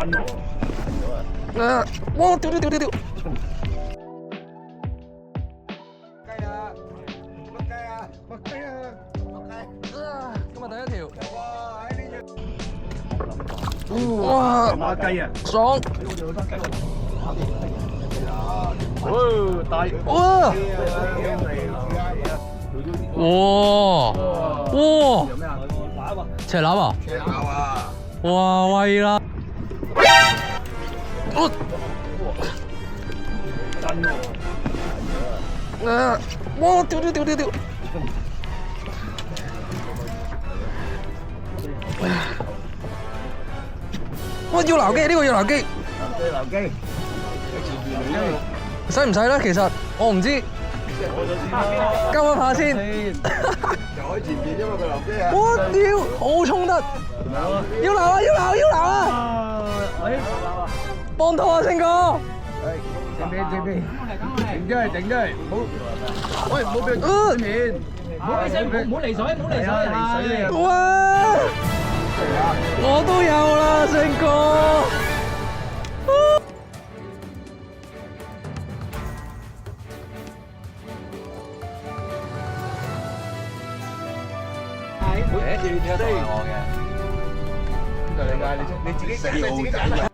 哇！屌！雞啊！乜雞啊？乜雞啊？乜雞？今日第一條。哇！喺呢隻哇！馬雞啊！爽！哇！大哇！哇！哇！有咩啊？赤腩啊！騎牛啊！哇！威啦！真喎！哇！屌！哇！要留機，呢個要留機，留機，使唔使咧？其實我唔知，交一下先。又喺前邊，因為佢留機啊！哇！屌，好衝得，要留啊！幫拖啊，星哥！整邊，頂咗嚟，唔好，喂，唔好俾佢面，唔好離水，哇！我都有啦，星哥。你自己揀。